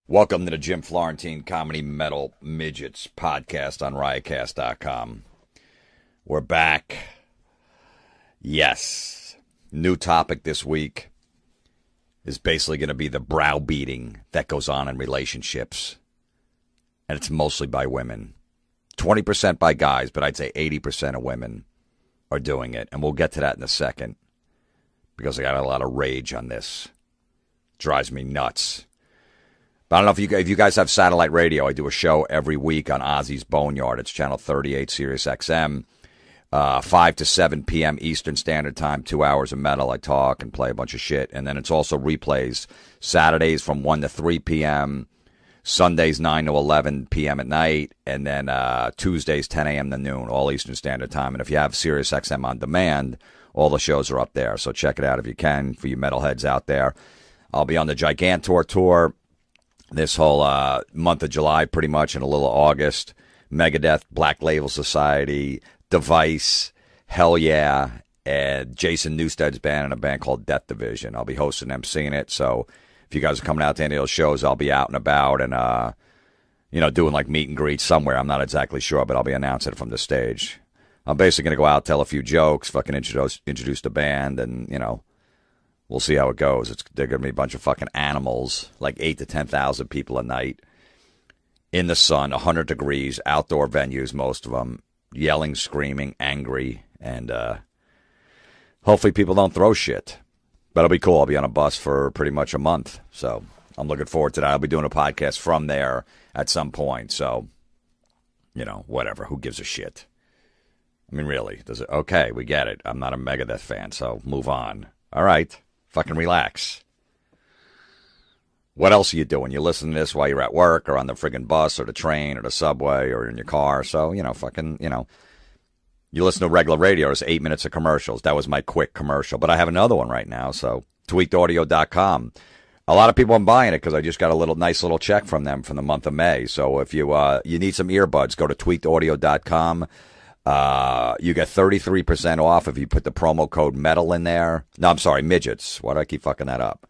Welcome to the Jim Florentine Comedy Metal Midgets podcast on riotcast.com. We're back. Yes. New topic this week is basically going to be the browbeating that goes on in relationships. And it's mostly by women. 20% by guys, but I'd say 80% of women are doing it. And we'll get to that in a second because I got a lot of rage on this. Drives me nuts. But I don't know if you guys have satellite radio. I do a show every week on Ozzy's Boneyard. It's channel 38, Sirius XM, 5 to 7 p.m. Eastern Standard Time, 2 hours of metal. I talk and play a bunch of shit. And then it's also replays Saturdays from 1 to 3 p.m., Sundays 9 to 11 p.m. at night, and then Tuesdays 10 a.m. to noon, all Eastern Standard Time. And if you have Sirius XM on demand, all the shows are up there. So check it out if you can for you metalheads out there. I'll be on the Gigantor tour this whole month of July, pretty much, and a little August. Megadeth, Black Label Society, Device, Hell Yeah, and Jason Newsted's band and a band called Death Division. I'll be hosting them, seeing it. So if you guys are coming out to any of those shows, I'll be out and about and, doing like meet and greets somewhere. I'm not exactly sure, but I'll be announcing it from the stage. I'm basically going to go out, tell a few jokes, fucking introduce the band, and, we'll see how it goes. They're going to be a bunch of fucking animals, like 8,000 to 10,000 people a night, in the sun, 100 degrees, outdoor venues, most of them, yelling, screaming, angry, and hopefully people don't throw shit. But it'll be cool. I'll be on a bus for pretty much a month, so I'm looking forward to that. I'll be doing a podcast from there at some point, so, whatever. Who gives a shit? I mean, really, okay, we get it. I'm not a Megadeth fan, so move on. All right. Fucking relax. What else are you doing? You listen to this while you're at work or on the friggin' bus or the train or the subway or in your car. So, you listen to regular radio. There's 8 minutes of commercials. That was my quick commercial. But I have another one right now. So, tweakedaudio.com. A lot of people are buying it because I just got a nice little check from them from the month of May. So, if you need some earbuds, go to tweakedaudio.com. You get 33% off if you put the promo code METAL in there. No, I'm sorry, midgets. Why do I keep fucking that up?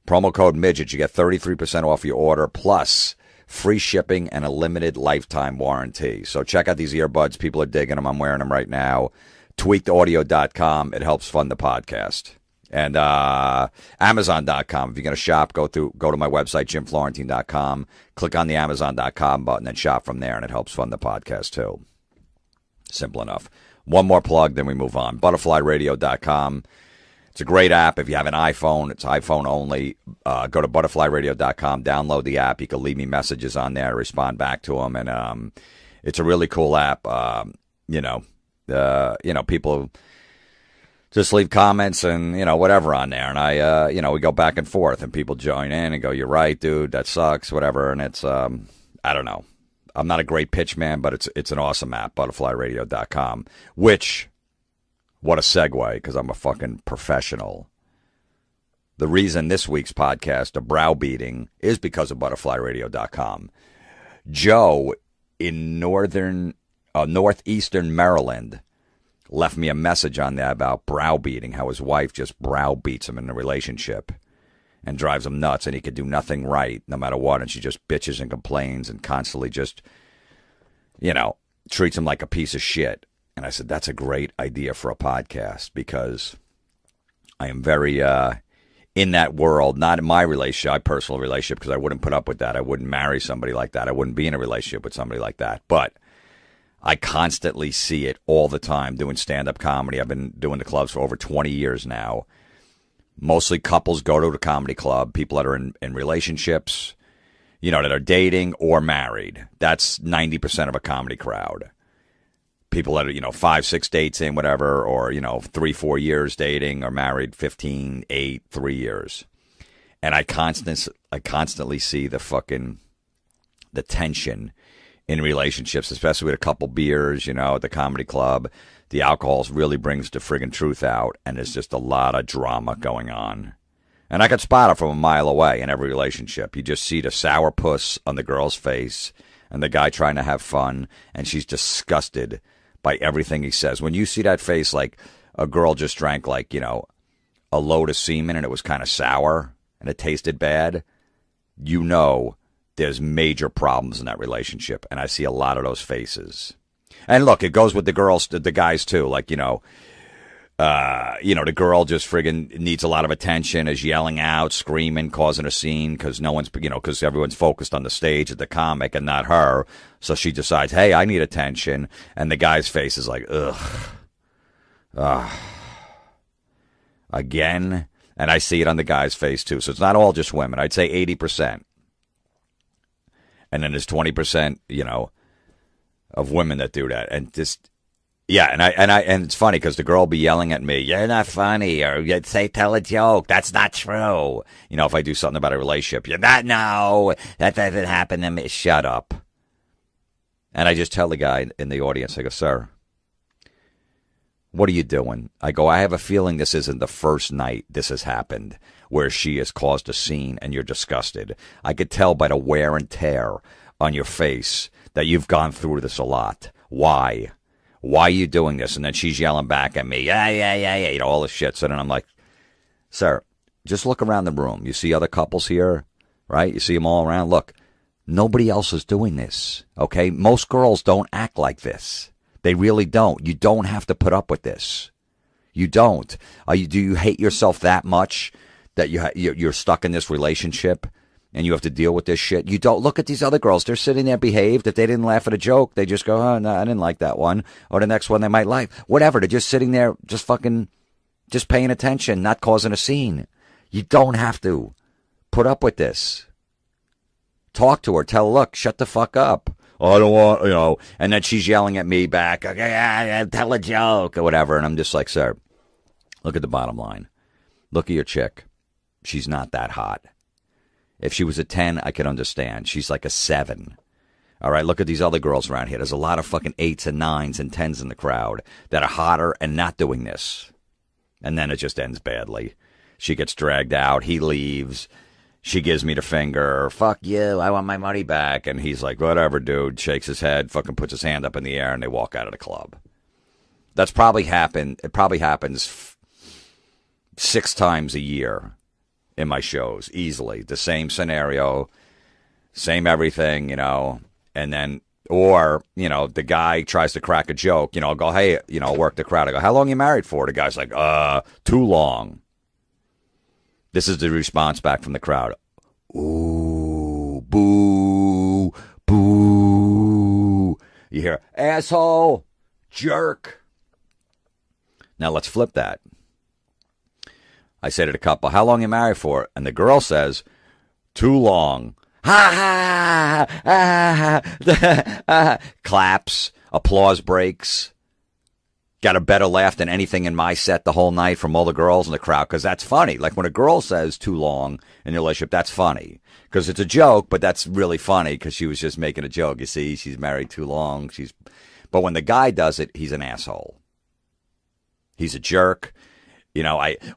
Promo code midgets. You get 33% off your order, plus free shipping and a limited lifetime warranty. So check out these earbuds. People are digging them. I'm wearing them right now. Tweakedaudio.com. It helps fund the podcast. And Amazon.com. If you're going to shop, go to my website, jimflorentine.com. Click on the Amazon.com button and shop from there, and it helps fund the podcast too. Simple enough. One more plug, then we move on. Butterflyradio.com. It's a great app. If you have an iPhone, it's iPhone only. Go to butterflyradio.com, download the app. You can leave me messages on there, respond back to them, and it's a really cool app. People just leave comments and whatever on there, and I we go back and forth, and people join in and go, "You're right, dude. That sucks," whatever, and it's I don't know. I'm not a great pitch man, but it's an awesome app, butterflyradio.com, which, what a segue, because I'm a fucking professional. The reason this week's podcast, a browbeating, is because of butterflyradio.com. Joe in northeastern Maryland left me a message on there about browbeating, how his wife just browbeats him in a relationship and drives him nuts, and he could do nothing right no matter what, and she just bitches and complains and constantly just, treats him like a piece of shit. And I said, that's a great idea for a podcast, because I am very in that world, not in my relationship, my personal relationship, because I wouldn't put up with that. I wouldn't marry somebody like that. I wouldn't be in a relationship with somebody like that. But I constantly see it all the time doing stand-up comedy. I've been doing the clubs for over 20 years now. Mostly couples go to the comedy club, people that are in relationships, that are dating or married. That's 90% of a comedy crowd. People that are, 5, 6 dates in, whatever, or, 3, 4 years dating, or married 15, 8, 3 years. And I constantly see the tension in relationships, especially with a couple beers, at the comedy club. The alcohol really brings the friggin' truth out, and there's just a lot of drama going on. And I could spot it from a mile away in every relationship. You just see the sourpuss on the girl's face and the guy trying to have fun, and she's disgusted by everything he says. When you see that face, like a girl just drank, a load of semen and it was kind of sour and it tasted bad, there's major problems in that relationship. And I see a lot of those faces. And look, it goes with the girls, the guys too. Like, the girl just friggin' needs a lot of attention, is yelling out, screaming, causing a scene because no one's, because everyone's focused on the stage at the comic and not her. So she decides, hey, I need attention. And the guy's face is like, ugh. Again. And I see it on the guy's face too. So it's not all just women. I'd say 80%. And then there's 20%, of women that do that. And just, yeah, and it's funny because the girl will be yelling at me, you're not funny, or you'd say, tell a joke. That's not true. If I do something about a relationship, you're not, no, that doesn't happen to me. Shut up. And I just tell the guy in the audience, I go, sir, what are you doing? I go, I have a feeling this isn't the first night this has happened where she has caused a scene and you're disgusted. I could tell by the wear and tear on your face that you've gone through this a lot. Why? Why are you doing this? And then she's yelling back at me, yeah, all this shit. So then I'm like, sir, just look around the room. You see other couples here, right? You see them all around. Look, nobody else is doing this, okay? Most girls don't act like this. They really don't. You don't have to put up with this. You don't. Do you hate yourself that much that you're stuck in this relationship and you have to deal with this shit? You don't. Look at these other girls. They're sitting there behaved. If they didn't laugh at a joke, they just go, oh, no, I didn't like that one. Or the next one they might like. Whatever. They're just sitting there just paying attention, not causing a scene. You don't have to put up with this. Talk to her. Tell her, look, shut the fuck up. Oh, I don't want, and then she's yelling at me back, okay, tell a joke or whatever. And I'm just like, sir, look at the bottom line. Look at your chick. She's not that hot. If she was a 10, I could understand. She's like a 7. All right, look at these other girls around here. There's a lot of fucking 8s and 9s and 10s in the crowd that are hotter and not doing this. And then it just ends badly. She gets dragged out. He leaves. She gives me the finger. Fuck you. I want my money back. And he's like, whatever, dude. Shakes his head, fucking puts his hand up in the air, and they walk out of the club. That's probably happened. It probably happens 6 times a year in my shows, easily. The same scenario, same everything, and then, or, the guy tries to crack a joke, I'll go, hey, work the crowd. I go, how long you married for? The guy's like, too long. This is the response back from the crowd. Ooh, boo, boo. You hear, asshole, jerk. Now let's flip that. I say to the couple, how long you married for? And the girl says, too long. Ha ha ha. Claps, applause breaks. Got a better laugh than anything in my set the whole night from all the girls in the crowd, because that's funny. Like when a girl says too long in your relationship, that's funny. Because it's a joke, but that's really funny because she was just making a joke. You see, she's married too long. But when the guy does it, he's an asshole. He's a jerk.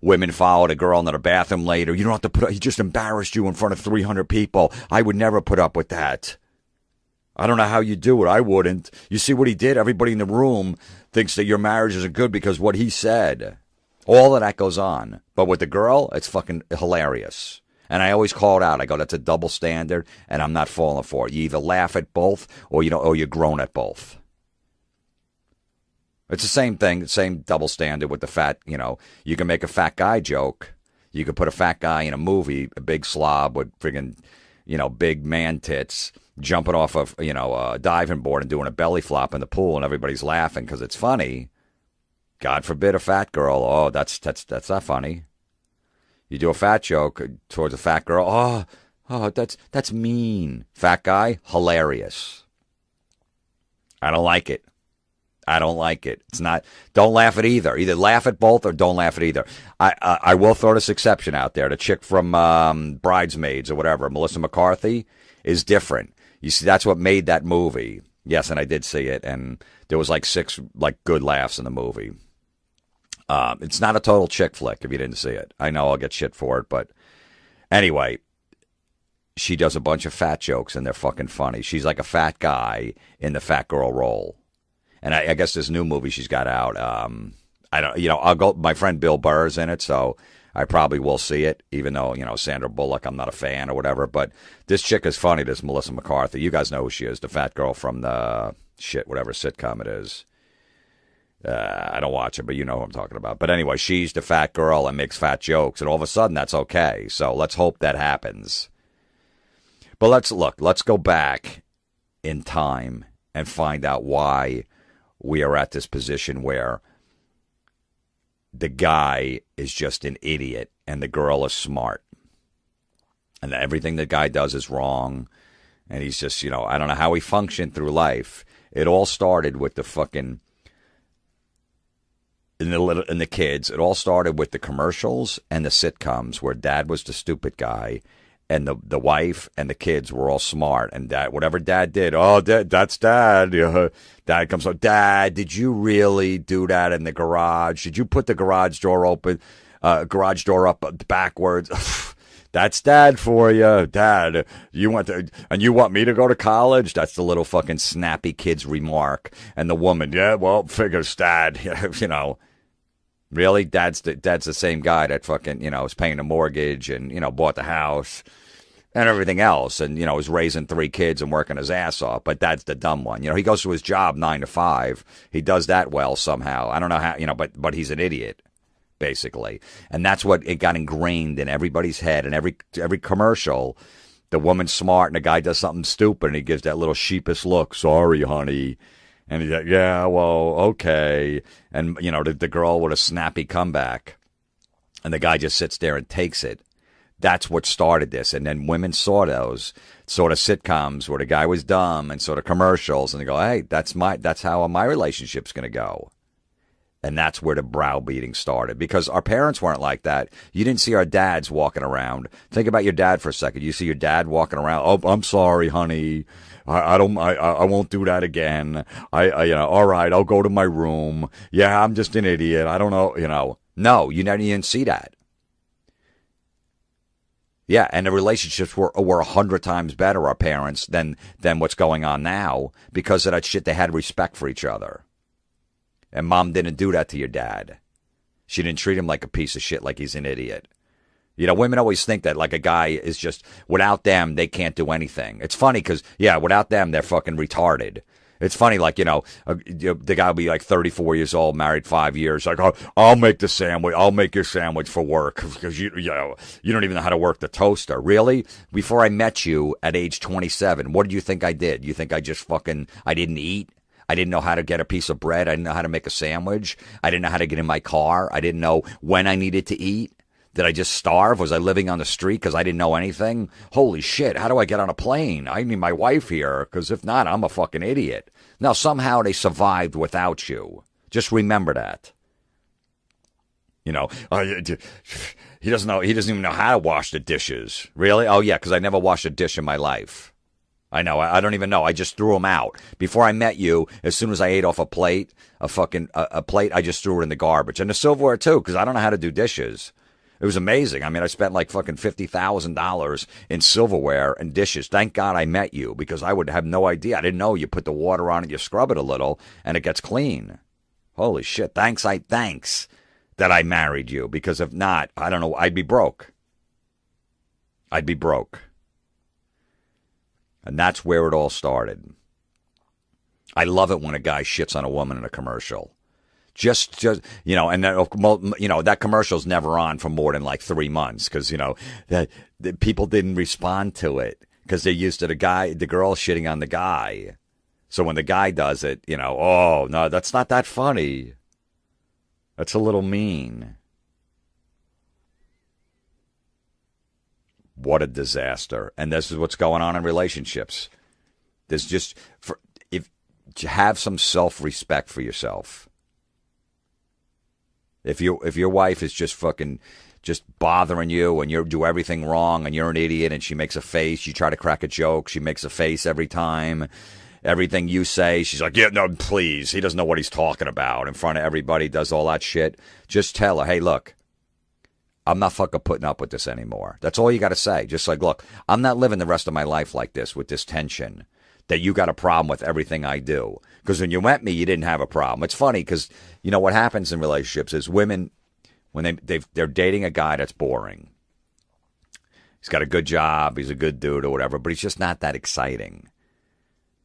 Women followed a girl into the bathroom later. You don't have to put up, he just embarrassed you in front of 300 people. I would never put up with that. I don't know how you do it. I wouldn't. You see what he did? Everybody in the room thinks that your marriage isn't good because what he said. All of that goes on. But with the girl, it's fucking hilarious. And I always call it out. I go, that's a double standard, and I'm not falling for it. You either laugh at both or you're grown at both. It's the same thing, same double standard with the fat, you can make a fat guy joke. You could put a fat guy in a movie, a big slob with friggin', big man tits, jumping off of, a diving board and doing a belly flop in the pool, and everybody's laughing because it's funny. God forbid a fat girl. Oh, that's not funny. You do a fat joke towards a fat girl. Oh, that's mean. Fat guy, hilarious. I don't like it. It's not. Don't laugh at either. Either laugh at both or don't laugh at either. I will throw this exception out there. The chick from Bridesmaids or whatever, Melissa McCarthy, is different. You see, that's what made that movie. Yes, and I did see it, and there was 6 good laughs in the movie. It's not a total chick flick if you didn't see it. I know I'll get shit for it, but anyway, she does a bunch of fat jokes, and they're fucking funny. She's like a fat guy in the fat girl role. And I guess this new movie she's got out, I'll go. My friend Bill Burr's in it, so I probably will see it, even though, Sandra Bullock, I'm not a fan or whatever. But this chick is funny, this Melissa McCarthy. You guys know who she is, the fat girl from the whatever sitcom it is. I don't watch it, but you know who I'm talking about. But anyway, she's the fat girl and makes fat jokes, and all of a sudden that's okay. So let's hope that happens. But let's go back in time and find out why we are at this position where the guy is just an idiot and the girl is smart. And everything the guy does is wrong. And he's just, I don't know how he functioned through life. It all started with the fucking, in the kids, it all started with the commercials and the sitcoms where dad was the stupid guy and the wife and the kids were all smart. And dad, whatever dad did, that's dad. Dad comes up, Dad, did you really do that in the garage? Did you put the garage door up backwards? That's dad for you. Dad, you want me to go to college? That's the little fucking snappy kid's remark. And the woman, yeah, well, figures dad, Really? Dad's the same guy that fucking, is paying the mortgage and, bought the house and everything else and, is raising 3 kids and working his ass off. But dad's the dumb one. He goes to his job 9 to 5. He does that well somehow. I don't know how, but he's an idiot, basically. And that's what it got ingrained in everybody's head. And every commercial, the woman's smart and the guy does something stupid and he gives that little sheepish look. Sorry, honey. And he's like, yeah, well, okay. And, the girl with a snappy comeback. And the guy just sits there and takes it. That's what started this. And then women saw those sort of sitcoms where the guy was dumb and sort of commercials. And they go, hey, that's how my relationship's going to go. And that's where the browbeating started. Because our parents weren't like that. You didn't see our dads walking around. Think about your dad for a second. You see your dad walking around. Oh, I'm sorry, honey. I won't do that again. All right, I'll go to my room. Yeah, I'm just an idiot. I don't know, No, you never even see that. Yeah, and the relationships were 100 times better, our parents, than what's going on now. Because of that shit, they had respect for each other. And mom didn't do that to your dad. She didn't treat him like a piece of shit, like he's an idiot. Women always think that like a guy is just, without them, they can't do anything. It's funny because, without them, they're fucking retarded. It's funny, like, the guy will be like 34 years old, married 5 years. Like, oh, I'll make the sandwich. I'll make your sandwich for work because you don't even know how to work the toaster. Really? Before I met you at age 27, what did you think I did? You think I just I didn't eat? I didn't know how to get a piece of bread. I didn't know how to make a sandwich. I didn't know how to get in my car. I didn't know when I needed to eat. Did I just starve? Was I living on the street because I didn't know anything? Holy shit, how do I get on a plane? I need my wife here because if not, I'm a fucking idiot. Now, somehow they survived without you. Just remember that. He doesn't know. He doesn't even know how to wash the dishes. Really? Oh, yeah, because I never washed a dish in my life. I know. I don't even know. I just threw them out. Before I met you, as soon as I ate off a plate, a plate, I just threw it in the garbage. And the silverware, too, because I don't know how to do dishes. It was amazing. I mean, I spent like fucking $50,000 in silverware and dishes. Thank God I met you because I would have no idea. I didn't know you put the water on it, you scrub it a little, and it gets clean. Holy shit. Thanks that I married you because if not, I don't know, I'd be broke. And that's where it all started. I love it when a guy shits on a woman in a commercial. Just and then, that commercial's never on for more than like 3 months because, the people didn't respond to it because they're used to the girl shitting on the guy. So when the guy does it, oh, no, that's not that funny. That's a little mean. What a disaster. And this is what's going on in relationships. There's if you have some self-respect for yourself. If your wife is just bothering you and you do everything wrong and you're an idiot and she makes a face, you try to crack a joke, she makes a face every time. Everything you say, she's like, yeah, no, please. He doesn't know what he's talking about in front of everybody, does all that shit. Just tell her, hey, look, I'm not fucking putting up with this anymore. That's all you got to say. Just like, look, I'm not living the rest of my life like this with this tension that you got a problem with everything I do. Because when you met me, you didn't have a problem. It's funny because, what happens in relationships is women when they're dating a guy that's boring. He's got a good job, he's a good dude or whatever, but he's just not that exciting.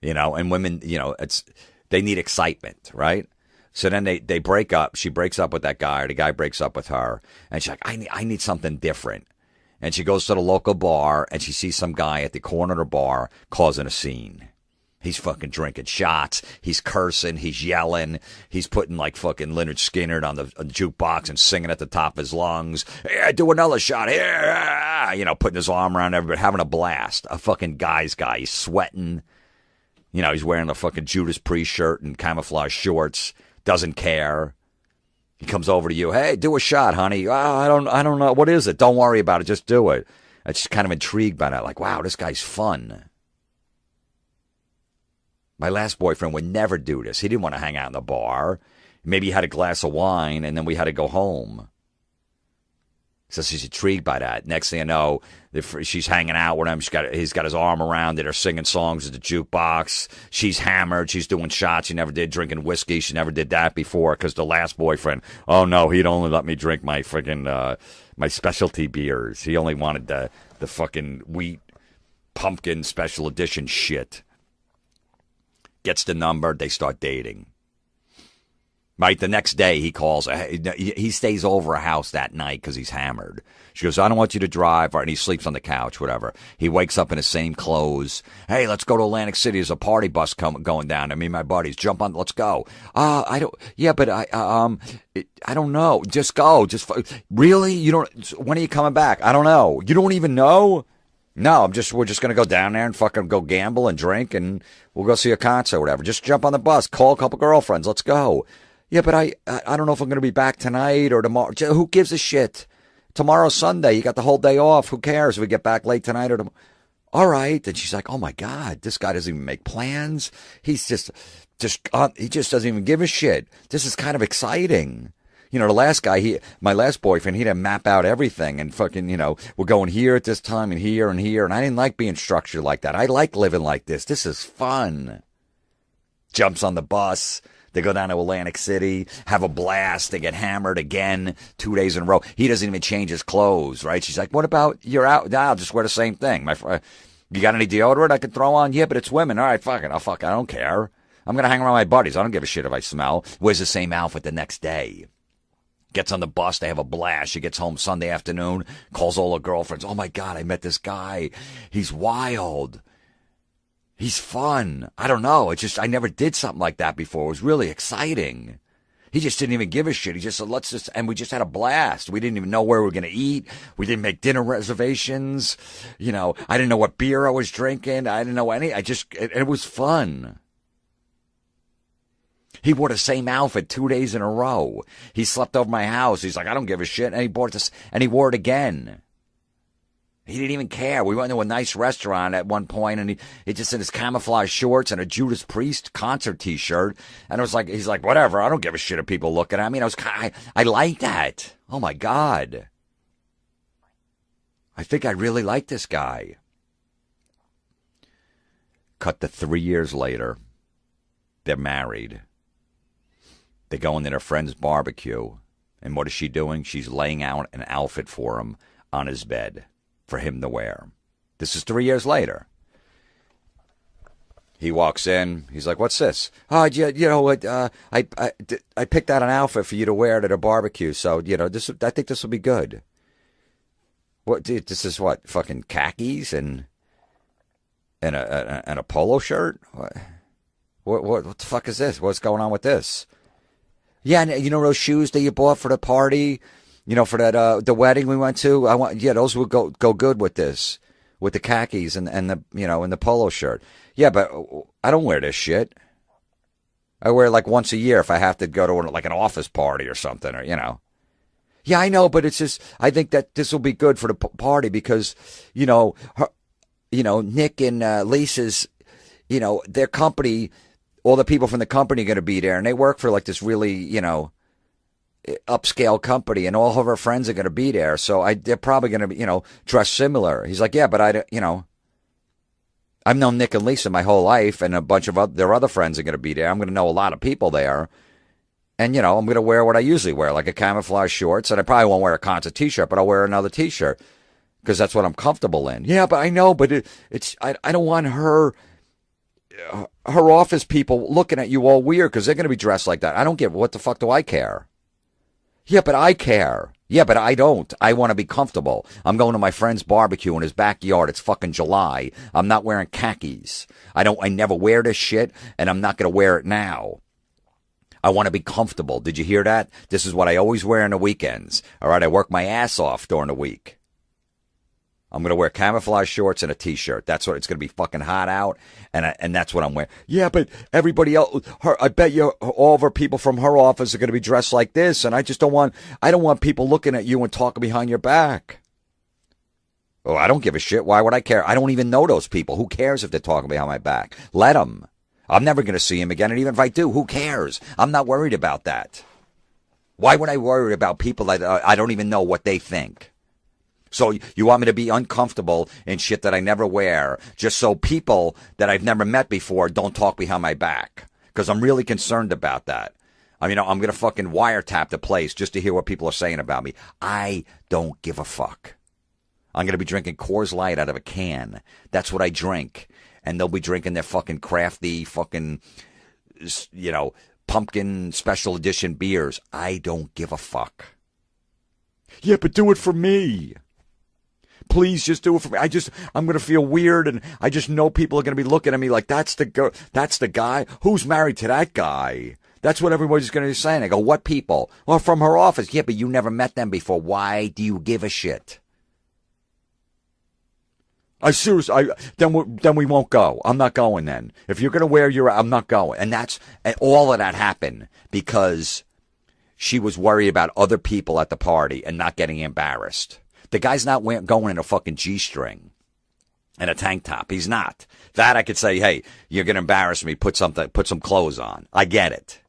And women, they need excitement, right? So then they break up. She breaks up with that guy, or the guy breaks up with her, and she's like, I need something different. And she goes to the local bar, and she sees some guy at the corner of the bar causing a scene. He's fucking drinking shots. He's cursing. He's yelling. He's putting like fucking Lynyrd Skynyrd on the jukebox and singing at the top of his lungs. Yeah, do another shot here. Putting his arm around everybody, having a blast. A fucking guy's guy. He's sweating. He's wearing a fucking Judas Priest shirt and camouflage shorts. Doesn't care. He comes over to you. Hey, do a shot, honey. Oh, I don't know. What is it? Don't worry about it. Just do it. I'm just kind of intrigued by that. Like, wow, this guy's fun. My last boyfriend would never do this. He didn't want to hang out in the bar. Maybe he had a glass of wine, and then we had to go home. So she's intrigued by that. Next thing you know, she's hanging out with him. He's got his arm around it. They're singing songs at the jukebox. She's hammered. She's doing shots. She never did, drinking whiskey. She never did that before because the last boyfriend, oh, no, he'd only let me drink my friggin' my specialty beers. He only wanted the fucking wheat pumpkin special edition shit. Gets the number. They start dating. Right, the next day he calls. He stays over a house that night because he's hammered. She goes, I don't want you to drive. And he sleeps on the couch, whatever. He wakes up in his same clothes. Hey, let's go to Atlantic City. There's a party bus going down. Me and my buddies. Jump on. Let's go. I don't. Yeah, but I don't know. Just go. Really? You don't. When are you coming back? I don't know. You don't even know? No, we're just going to go down there and fucking go gamble and drink and we'll go see a concert or whatever. Just jump on the bus, call a couple girlfriends, let's go. Yeah, but I don't know if I'm going to be back tonight or tomorrow. Who gives a shit? Tomorrow's Sunday. You got the whole day off. Who cares if we get back late tonight or tomorrow? All right. And she's like, oh my God, this guy doesn't even make plans. He's he just doesn't even give a shit. This is kind of exciting. The last guy, my last boyfriend, he didn't map out everything and fucking, we're going here at this time and here and here. And I didn't like being structured like that. I like living like this. This is fun. Jumps on the bus. They go down to Atlantic City, have a blast. They get hammered again 2 days in a row. He doesn't even change his clothes, right? She's like, what about you're out? Nah, I'll just wear the same thing. You got any deodorant I could throw on? Yeah, but it's women. All right, fuck it. I don't care. I'm going to hang around my buddies. I don't give a shit if I smell. Wears the same outfit the next day. Gets on the bus. They have a blast. She gets home Sunday afternoon, calls all her girlfriends. Oh, my God, I met this guy. He's wild. He's fun. I don't know. I never did something like that before. It was really exciting. He just didn't even give a shit. He just said, and we just had a blast. We didn't even know where we were going to eat. We didn't make dinner reservations. I didn't know what beer I was drinking. I didn't know it was fun. He wore the same outfit 2 days in a row. He slept over my house. He's like, I don't give a shit. And he bought this, and he wore it again. He didn't even care. We went to a nice restaurant at one point, and he just in his camouflage shorts and a Judas Priest concert T-shirt. And he's like, whatever. I don't give a shit if people looking at me. I like that. Oh my God. I think I really like this guy. Cut to 3 years later. They're married. They go into their friend's barbecue. And what is she doing? She's laying out an outfit for him on his bed for him to wear. This is 3 years later. He walks in. He's like, what's this? Oh, you know what? I picked out an outfit for you to wear at a barbecue. So, I think this will be good. What? This is what? Fucking khakis and a polo shirt? What the fuck is this? What's going on with this? Yeah, and those shoes that you bought for the party, for that the wedding we went to. Those would go good with this, with the khakis and the and the polo shirt. Yeah, but I don't wear this shit. I wear it like once a year if I have to go to like an office party or something, or Yeah, I know, but it's just I think that this will be good for the party because Nick and Lisa's, their company. All the people from the company are going to be there, and they work for like this really, upscale company, and all of her friends are going to be there. So they're probably going to be, dressed similar. He's like, yeah, but I've known Nick and Lisa my whole life, and a bunch of their other friends are going to be there. I'm going to know a lot of people there. And, I'm going to wear what I usually wear, like a camouflage shorts. And I probably won't wear a concert t-shirt, but I'll wear another t-shirt because that's what I'm comfortable in. Yeah, but I know, but I don't want her office people looking at you all weird because they're going to be dressed like that. I don't give, what the fuck do I care? Yeah, but I care. Yeah, but I don't. I want to be comfortable. I'm going to my friend's barbecue in his backyard. It's fucking July. I'm not wearing khakis. I never wear this shit, and I'm not going to wear it now. I want to be comfortable. Did you hear that? This is what I always wear on the weekends. All right, I work my ass off during the week. I'm going to wear camouflage shorts and a t-shirt. That's what it's going to be fucking hot out, and that's what I'm wearing. Yeah, but everybody else, I bet you all of her people from her office are going to be dressed like this, and I don't want people looking at you and talking behind your back. Oh, I don't give a shit. Why would I care? I don't even know those people. Who cares if they're talking behind my back? Let them. I'm never going to see him again, and even if I do, who cares? I'm not worried about that. Why would I worry about people that I don't even know what they think? So you want me to be uncomfortable in shit that I never wear just so people that I've never met before don't talk behind my back? Because I'm really concerned about that. I mean, I'm going to fucking wiretap the place just to hear what people are saying about me. I don't give a fuck. I'm going to be drinking Coors Light out of a can. That's what I drink. And they'll be drinking their fucking crafty fucking, pumpkin special edition beers. I don't give a fuck. Yeah, but do it for me. Please just do it for me. I'm going to feel weird, and I just know people are going to be looking at me like, that's the girl, that's the guy. Who's married to that guy? That's what everybody's going to be saying. I go, what people? Well, from her office. Yeah, but you never met them before. Why do you give a shit? Then we won't go. I'm not going then. If you're going to wear I'm not going. And all of that happened because she was worried about other people at the party and not getting embarrassed. The guy's not going in a fucking G-string and a tank top. He's not. That I could say, hey, you're going to embarrass me. Put some clothes on. I get it.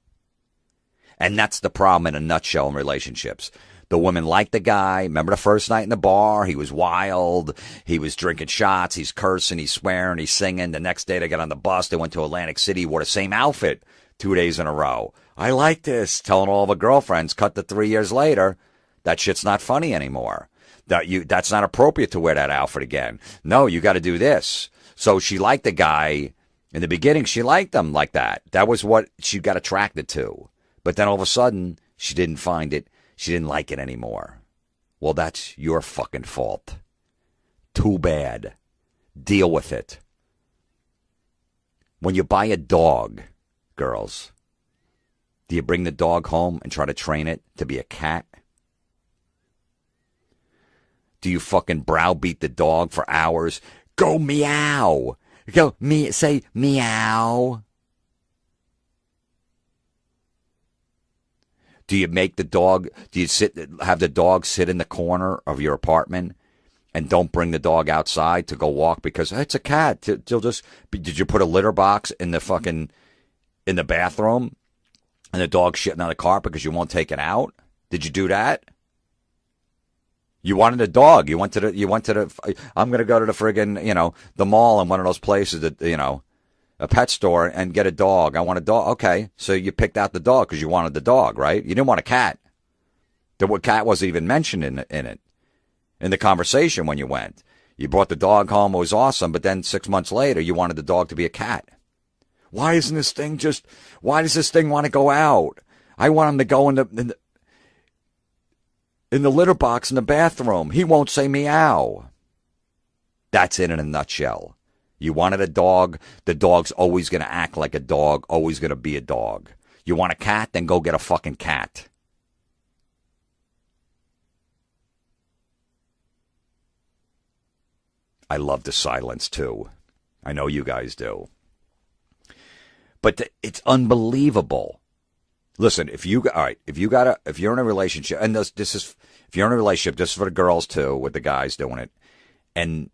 And that's the problem in a nutshell in relationships. The women like the guy. Remember the first night in the bar? He was wild. He was drinking shots. He's cursing. He's swearing. He's singing. The next day they got on the bus. They went to Atlantic City. Wore the same outfit 2 days in a row. I like this. Telling all the girlfriends. Cut to 3 years later. That shit's not funny anymore. That's not appropriate to wear that outfit again. No, you got to do this. So she liked the guy. In the beginning, she liked him like that. That was what she got attracted to. But then all of a sudden, she didn't find it. She didn't like it anymore. Well, that's your fucking fault. Too bad. Deal with it. When you buy a dog, girls, do you bring the dog home and try to train it to be a cat? Do you fucking browbeat the dog for hours? Go meow. Say meow. Do you make the dog, have the dog sit in the corner of your apartment and don't bring the dog outside to go walk because it's a cat. Did you put a litter box in the bathroom and the dog's shitting on the carpet because you won't take it out? Did you do that? You wanted a dog. I'm going to go to the friggin', the mall and one of those places that, a pet store and get a dog. I want a dog. Okay. So you picked out the dog because you wanted the dog, right? You didn't want a cat. The cat wasn't even mentioned in it. In the conversation when you went. You brought the dog home. It was awesome. But then 6 months later, you wanted the dog to be a cat. Why does this thing want to go out? I want him to go in the litter box in the bathroom. He won't say meow. That's it in a nutshell. You wanted a dog, the dog's always going to act like a dog, always going to be a dog. You want a cat, then go get a fucking cat. I love the silence, too. I know you guys do. But it's unbelievable. Listen, if you're in a relationship, and if you're in a relationship, this is for the girls, too, with the guys doing it, and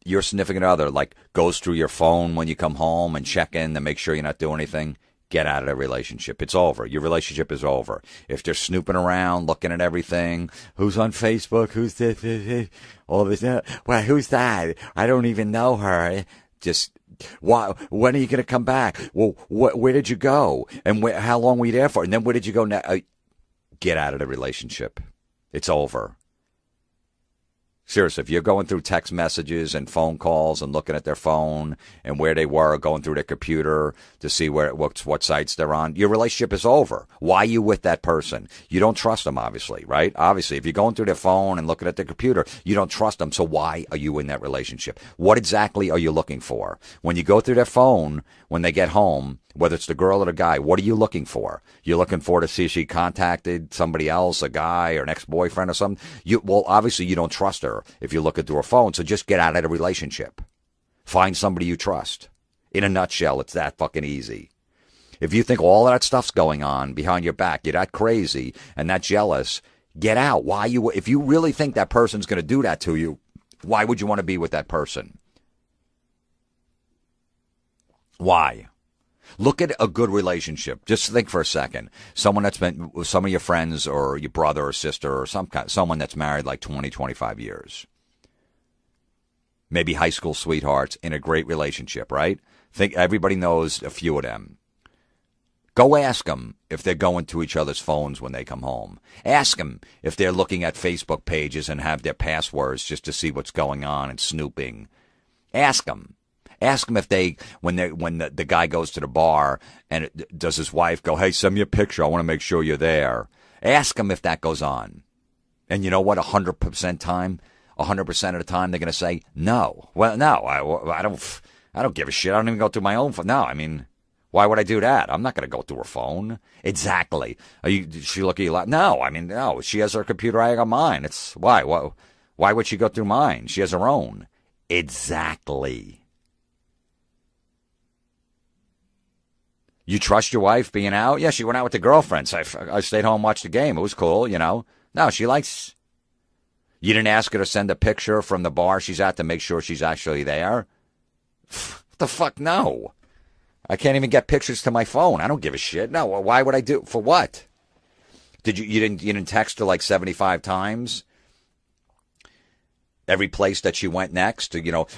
your significant other, goes through your phone when you come home and check in to make sure you're not doing anything, get out of the relationship. It's over. Your relationship is over. If they're snooping around, looking at everything, who's on Facebook, who's this, all this, well, who's that? I don't even know her. Just why? When are you going to come back? Well, where did you go? And how long were you there for? And then where did you go? Get out of the relationship. It's over. Seriously, if you're going through text messages and phone calls and looking at their phone and where they were, going through their computer to see what sites they're on, your relationship is over. Why are you with that person? You don't trust them, obviously, right? Obviously, if you're going through their phone and looking at their computer, you don't trust them. So why are you in that relationship? What exactly are you looking for? When you go through their phone, when they get home, whether it's the girl or the guy, what are you looking for? You're looking for to see if she contacted somebody else, a guy or an ex-boyfriend or something? Well, obviously you don't trust her if you look through her phone, so just get out of the relationship. Find somebody you trust. In a nutshell, it's that fucking easy. If you think all of that stuff's going on behind your back, you're that crazy and that jealous, get out. If you really think that person's going to do that to you, why would you want to be with that person? Why? Look at a good relationship. Just think for a second. Someone that's been with some of your friends or your brother or sister or someone that's married like 20, 25 years. Maybe high school sweethearts in a great relationship, right? Think everybody knows a few of them. Go ask them if they're going to each other's phones when they come home. Ask them if they're looking at Facebook pages and have their passwords just to see what's going on and snooping. Ask them. Ask them if when the guy goes to the bar and does his wife go, hey, send me a picture. I want to make sure you're there. Ask them if that goes on. And you know what? 100% of the time, they're going to say no. Well, no, I don't give a shit. I don't even go through my own phone. No, I mean, why would I do that? I'm not going to go through her phone. Exactly. Did she look at you like, no, I mean, no, she has her computer. I got mine. It's why would she go through mine? She has her own. Exactly. You trust your wife being out? Yeah, she went out with the girlfriends. I stayed home and watched the game. It was cool, you know. No, she likes... You didn't ask her to send a picture from the bar she's at to make sure she's actually there? What the fuck? No. I can't even get pictures to my phone. I don't give a shit. No, why would I do... For what? You didn't text her like 75 times? Every place that she went next,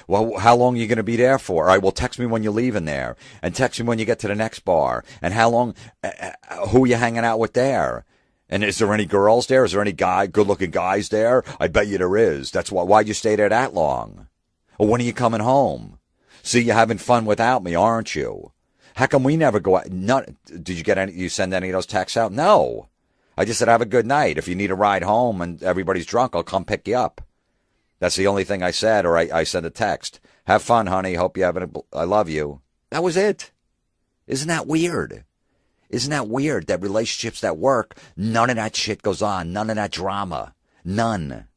well, how long are you going to be there for? All right, well, text me when you're leaving there, and text me when you get to the next bar, and how long, who are you hanging out with there? And is there any girls there? Is there any good-looking guys there? I bet you there is. That's why'd you stay there that long? Or when are you coming home? See, you're having fun without me, aren't you? How come we never go out? Did you send any of those texts out? No. I just said, have a good night. If you need a ride home and everybody's drunk, I'll come pick you up. That's the only thing I said, or I sent a text. Have fun, honey. Hope you I love you. That was it. Isn't that weird? Isn't that weird that relationships that work, none of that shit goes on. None of that drama. None.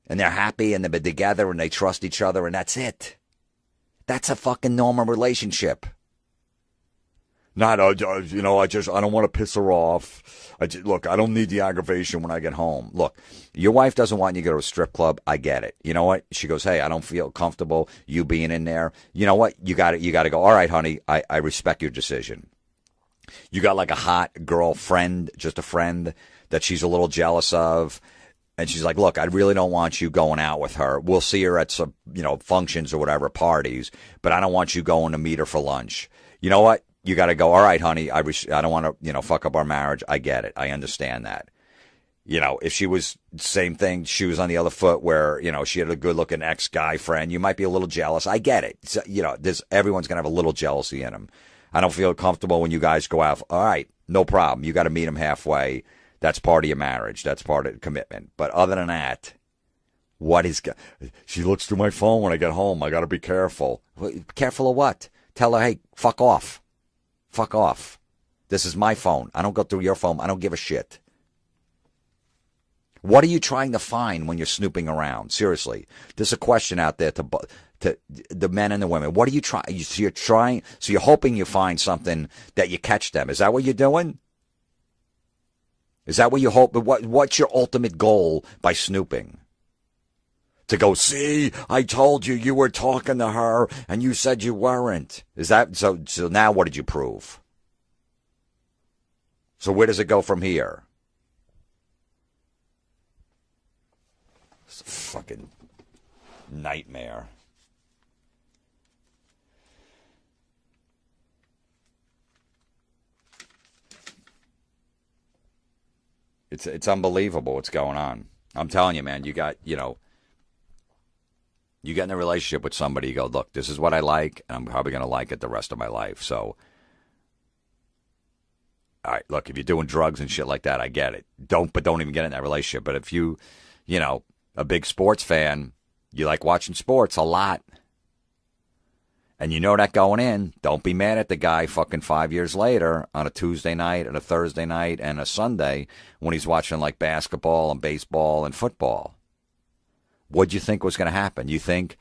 And they're happy and they've been together and they trust each other and that's it. That's a fucking normal relationship. Not, I don't want to piss her off. Look, I don't need the aggravation when I get home. Look, your wife doesn't want you to go to a strip club. I get it. You know what? She goes, hey, I don't feel comfortable you being in there. You know what? You got to go, all right, honey, I respect your decision. You got like a hot girlfriend, just a friend that she's a little jealous of. And she's like, look, I really don't want you going out with her. We'll see her at some, functions or whatever, parties. But I don't want you going to meet her for lunch. You know what? You got to go, all right, honey, I don't want to, fuck up our marriage. I get it. I understand that. If she was, same thing, she was on the other foot where, she had a good-looking ex-guy friend, you might be a little jealous. I get it. So, everyone's going to have a little jealousy in them. I don't feel comfortable when you guys go out. All right, no problem. You got to meet them halfway. That's part of your marriage. That's part of the commitment. But other than that, she looks through my phone when I get home. I got to be careful. Careful of what? Tell her, hey, fuck off. Fuck off. This is my phone. I don't go through your phone. I don't give a shit. What are you trying to find when you're snooping around? Seriously. There's a question out there to the men and the women. What are you trying? So you're hoping you find something that you catch them. Is that what you're doing? Is that what you hope? What's your ultimate goal by snooping? To go, see, I told you were talking to her and you said you weren't. Is that so now what did you prove? So where does it go from here? It's a fucking nightmare. It's unbelievable what's going on. I'm telling you, man, you get in a relationship with somebody, you go, look, this is what I like, and I'm probably going to like it the rest of my life. So, all right, look, if you're doing drugs and shit like that, I get it. Don't even get in that relationship. But if a big sports fan, you like watching sports a lot, and you know that going in, don't be mad at the guy fucking 5 years later on a Tuesday night and a Thursday night and a Sunday when he's watching like basketball and baseball and football. What'd you think was going to happen? You think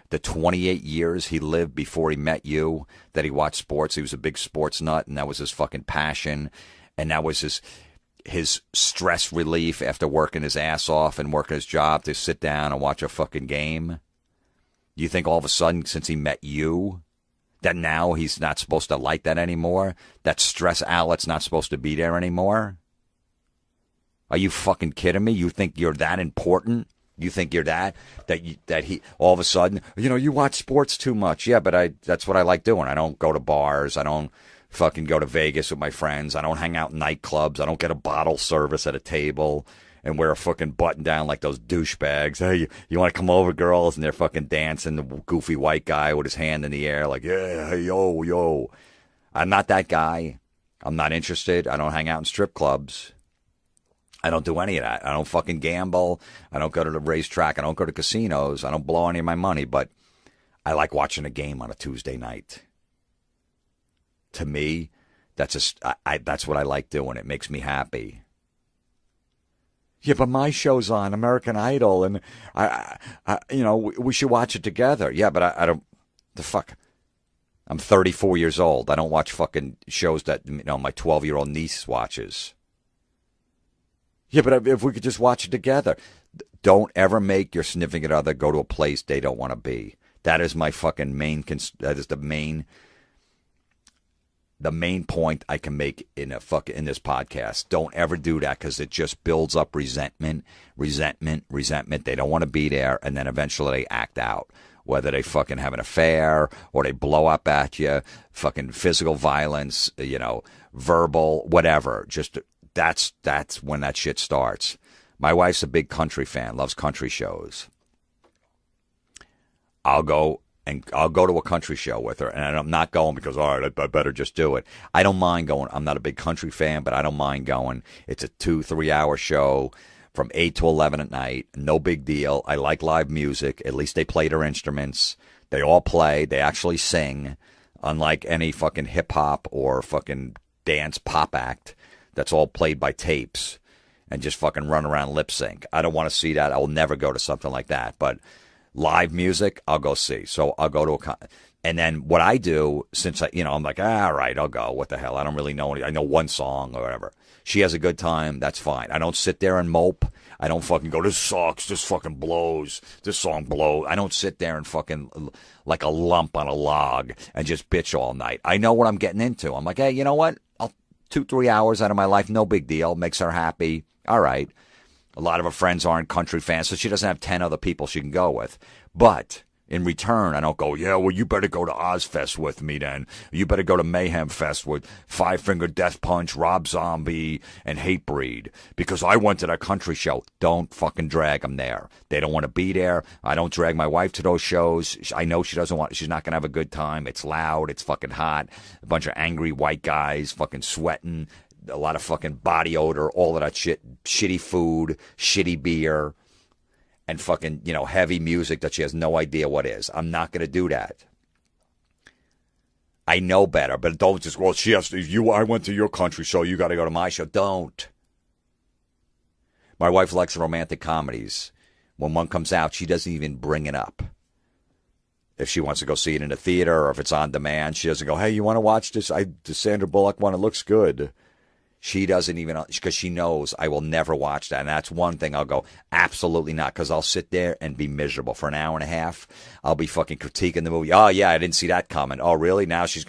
the 28 years he lived before he met you, that he watched sports, he was a big sports nut, and that was his fucking passion, and that was his stress relief after working his ass off and working his job to sit down and watch a fucking game? You think all of a sudden, since he met you, that now he's not supposed to like that anymore? That stress outlet's not supposed to be there anymore? Are you fucking kidding me? You think you're that important? You think you're that he all of a sudden, you watch sports too much. Yeah, but that's what I like doing. I don't go to bars. I don't fucking go to Vegas with my friends. I don't hang out in nightclubs. I don't get a bottle service at a table and wear a fucking button down like those douchebags. Hey, you want to come over, girls? And they're fucking dancing. The goofy white guy with his hand in the air like, yeah, hey, yo. I'm not that guy. I'm not interested. I don't hang out in strip clubs. I don't do any of that. I don't fucking gamble. I don't go to the racetrack. I don't go to casinos. I don't blow any of my money, but I like watching a game on a Tuesday night. To me, that's what I like doing. It makes me happy. Yeah, but my show's on, American Idol, and we should watch it together. Yeah, but I don't. The fuck. I'm 34 years old. I don't watch fucking shows that my 12-year-old niece watches. Yeah, but if we could just watch it together. Don't ever make your significant other go to a place they don't want to be. That is my fucking main. That is the main point I can make in this podcast. Don't ever do that because it just builds up resentment. They don't want to be there, and then eventually they act out. Whether they fucking have an affair or they blow up at you, fucking physical violence, verbal, whatever. Just that's when that shit starts. My wife's a big country fan, loves country shows. I'll go to a country show with her, and I'm not going because, all right, I better just do it. I don't mind going. I'm not a big country fan, but I don't mind going. It's a 2-3 hour show from 8 to 11 at night. No big deal. I like live music. At least they play their instruments. They all play. They actually sing, unlike any fucking hip-hop or fucking dance pop act that's all played by tapes and just fucking run around lip sync. I don't want to see that. I will never go to something like that, but live music, I'll go see. So I'll go to and then what I do, since I'm like, all right, I'll go. What the hell? I don't really know any. I know one song or whatever. She has a good time. That's fine. I don't sit there and mope. I don't fucking go, this sucks. This fucking blows. This song blows. I don't sit there and fucking like a lump on a log and just bitch all night. I know what I'm getting into. I'm like, hey, you know what? 2-3 hours out of my life, no big deal. Makes her happy. All right. A lot of her friends aren't country fans, so she doesn't have 10 other people she can go with. But in return, I don't go, yeah, well, you better go to Ozfest with me then. You better go to Mayhem Fest with Five Finger Death Punch, Rob Zombie, and Hatebreed. Because I went to that country show. Don't fucking drag them there. They don't want to be there. I don't drag my wife to those shows. I know she's not going to have a good time. It's loud. It's fucking hot. A bunch of angry white guys fucking sweating. A lot of fucking body odor, all of that shit. Shitty food, shitty beer. And fucking, heavy music that she has no idea what is. I'm not going to do that. I know better, but don't just, well, she has to, I went to your country show, you got to go to my show. Don't. My wife likes romantic comedies. When one comes out, she doesn't even bring it up. If she wants to go see it in a theater or if it's on demand, she doesn't go, hey, you want to watch this? The Sandra Bullock one, it looks good. She doesn't even, because she knows I will never watch that. And that's one thing I'll go, absolutely not, because I'll sit there and be miserable for an hour and a half. I'll be fucking critiquing the movie. Oh, yeah, I didn't see that coming. Oh, really? Now she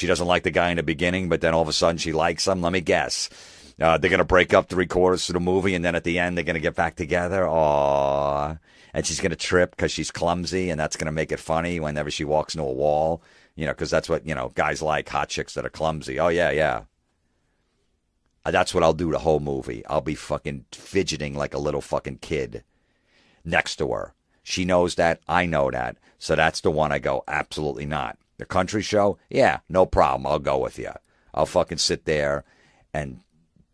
doesn't like the guy in the beginning, but then all of a sudden she likes him. Let me guess. They're going to break up 3/4 of the movie, and then at the end they're going to get back together. Aww. And she's going to trip because she's clumsy, and that's going to make it funny whenever she walks into a wall. Because that's what, guys like, hot chicks that are clumsy. Oh, yeah, yeah. That's what I'll do the whole movie. I'll be fucking fidgeting like a little fucking kid next to her. She knows that. I know that. So that's the one I go, absolutely not. The country show? Yeah, no problem. I'll go with you. I'll fucking sit there and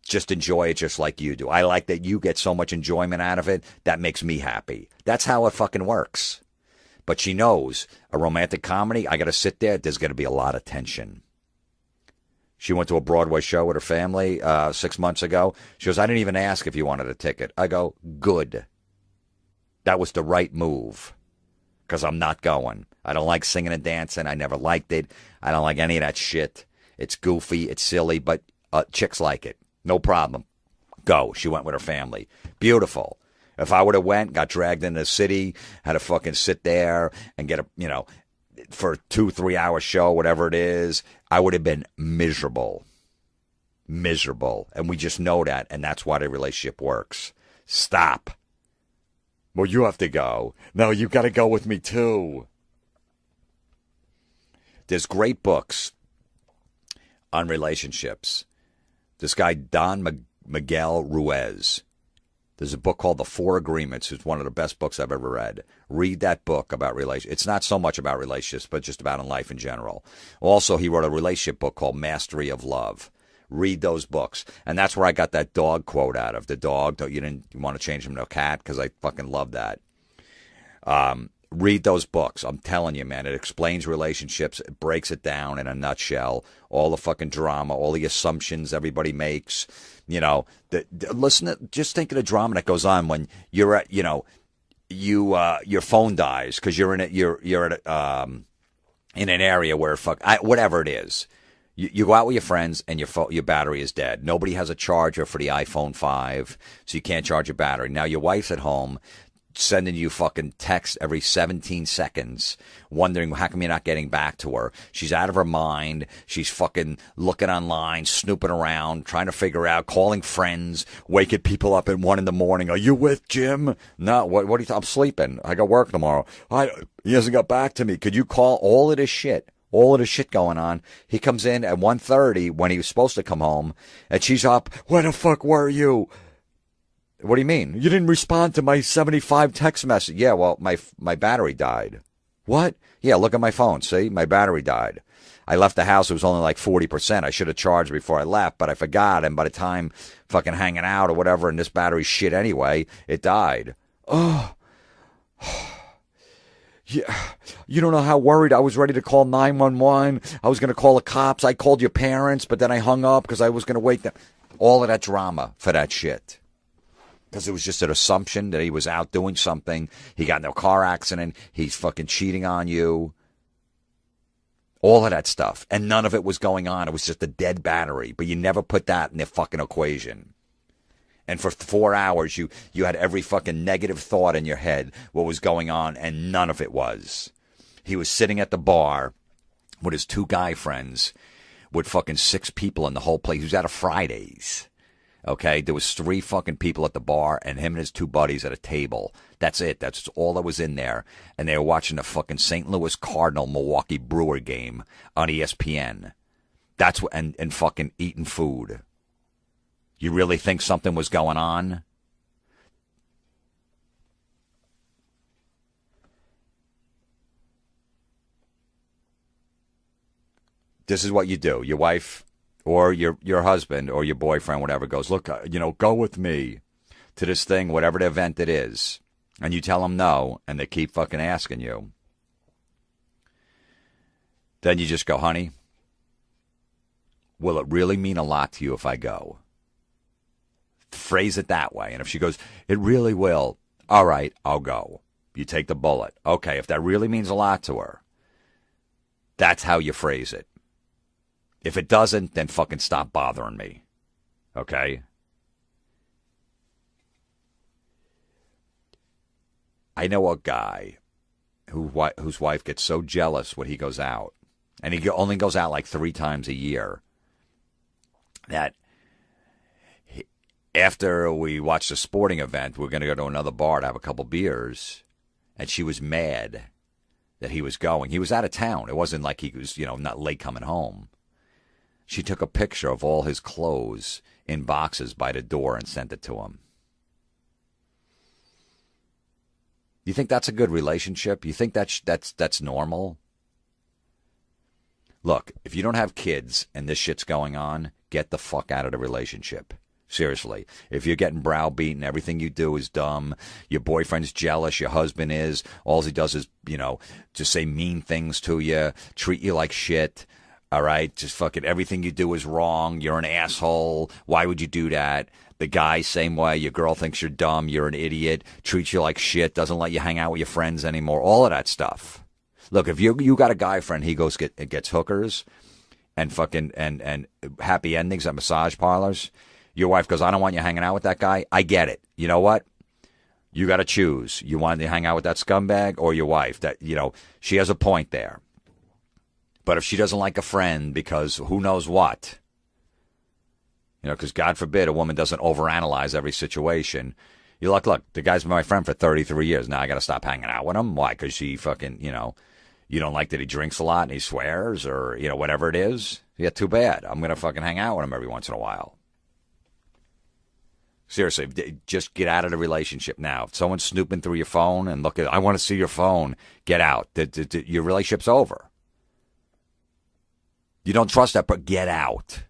just enjoy it just like you do. I like that you get so much enjoyment out of it. That makes me happy. That's how it fucking works. But she knows a romantic comedy, I got to sit there. There's going to be a lot of tension. She went to a Broadway show with her family 6 months ago. She goes, I didn't even ask if you wanted a ticket. I go, good. That was the right move. Because I'm not going. I don't like singing and dancing. I never liked it. I don't like any of that shit. It's goofy. It's silly. But chicks like it. No problem. Go. She went with her family. Beautiful. If I would have went, got dragged into the city, had to fucking sit there and get for a 2-3 hour show, whatever it is, I would have been miserable. Miserable. And we just know that, and that's why the relationship works. Stop. Well, you have to go. No, you got to go with me too. There's great books on relationships. This guy, Don Miguel Ruiz. There's a book called The Four Agreements. It's one of the best books I've ever read. Read that book about relationships. It's not so much about relationships, but just about in life in general. Also, he wrote a relationship book called Mastery of Love. Read those books. And that's where I got that dog quote out of. The dog, you didn't want to change him to a cat because I fucking love that. Read those books. I'm telling you, man. It explains relationships. It breaks it down in a nutshell. All the fucking drama, all the assumptions everybody makes. Just think of the drama that goes on when you're at, your phone dies because you're at in an area where whatever it is. You go out with your friends and your battery is dead. Nobody has a charger for the iPhone 5, so you can't charge your battery. Now your wife's at home sending you fucking texts every 17 seconds, wondering how come you're not getting back to her. She's out of her mind. She's fucking looking online, snooping around, trying to figure out, calling friends, waking people up at 1 a.m. Are you with Jim? No, what are you I'm sleeping. I got work tomorrow. He hasn't got back to me. Could you call? All of this shit going on. He comes in at 1:30 when he was supposed to come home, and she's up. Where the fuck were you? What do you mean? You didn't respond to my 75 text message. Yeah, well, my battery died. What? Yeah, look at my phone. See, my battery died. I left the house. It was only like 40%. I should have charged before I left, but I forgot. And by the time fucking hanging out or whatever, and this battery's shit anyway, it died. Oh. Yeah, you don't know how worried I was, ready to call 911. I was going to call the cops. I called your parents, but then I hung up because I was going to wake them. All of that drama for that shit. Because it was just an assumption that he was out doing something. He got in a car accident. He's fucking cheating on you. All of that stuff. And none of it was going on. It was just a dead battery. But you never put that in the fucking equation. And for 4 hours, you had every fucking negative thought in your head, what was going on, and none of it was. He was sitting at the bar with his 2 guy friends with fucking 6 people in the whole place. He was out of Fridays. Okay, there was 3 fucking people at the bar and him and his 2 buddies at a table. That's it. That's all that was in there. And they were watching the fucking St. Louis Cardinal Milwaukee Brewer game on ESPN. That's what, and fucking eating food. You really think something was going on? This is what you do. Your wife or your husband or your boyfriend, whatever, goes, look, go with me to this thing, whatever the event it is. And you tell them no, and they keep fucking asking you. Then you just go, honey, will it really mean a lot to you if I go? Phrase it that way. And if she goes, it really will. All right, I'll go. You take the bullet. Okay, if that really means a lot to her, that's how you phrase it. If it doesn't, then fucking stop bothering me. Okay? I know a guy whose wife gets so jealous when he goes out, and he only goes out like 3 times a year, that after we watched a sporting event, we're going to go to another bar to have a couple beers, and she was mad that he was going. He was out of town. It wasn't like he was, not late coming home. She took a picture of all his clothes in boxes by the door and sent it to him. You think that's a good relationship? You think that's normal? Look, if you don't have kids and this shit's going on, get the fuck out of the relationship. Seriously. If you're getting browbeaten, everything you do is dumb, your boyfriend's jealous, your husband is, all he does is, just say mean things to you, treat you like shit, all right? Just fucking everything you do is wrong, you're an asshole, why would you do that? The guy, same way, your girl thinks you're dumb, you're an idiot, treats you like shit, doesn't let you hang out with your friends anymore, all of that stuff. Look, if you got a guy friend, he goes gets hookers and fucking and happy endings at massage parlors. Your wife goes, I don't want you hanging out with that guy. I get it. You know what? You got to choose. You want to hang out with that scumbag or your wife? That she has a point there. But if she doesn't like a friend because who knows what, because God forbid a woman doesn't overanalyze every situation. You're like, look, the guy's been my friend for 33 years. Now I got to stop hanging out with him. Why? Because she fucking, you don't like that he drinks a lot and he swears or, whatever it is. Yeah, too bad. I'm going to fucking hang out with him every once in a while. Seriously, just get out of the relationship now. If someone's snooping through your phone and I want to see your phone, get out. Your relationship's over. You don't trust that, but get out.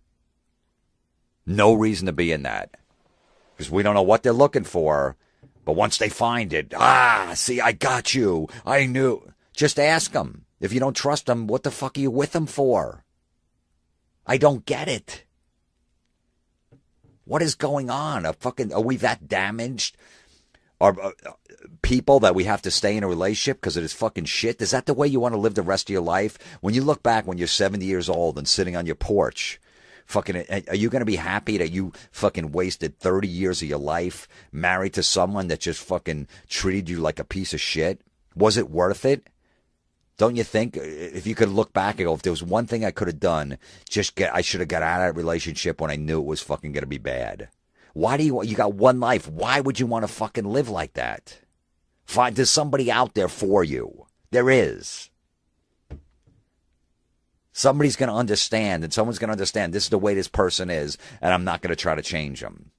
No reason to be in that. Because we don't know what they're looking for. But once they find it, see, I got you. I knew. Just ask them. If you don't trust them, what the fuck are you with them for? I don't get it. What is going on? Are we that damaged? Are people that we have to stay in a relationship because of this fucking shit? Is that the way you want to live the rest of your life? When you look back when you're 70 years old and sitting on your porch, are you going to be happy that you fucking wasted 30 years of your life married to someone that just fucking treated you like a piece of shit? Was it worth it? Don't you think if you could look back and go, if there was one thing I could have done, I should have got out of that relationship when I knew it was fucking going to be bad. Why do you got one life? Why would you want to fucking live like that? There's somebody out there for you. There is. Somebody's going to understand, and someone's going to understand this is the way this person is, and I'm not going to try to change them.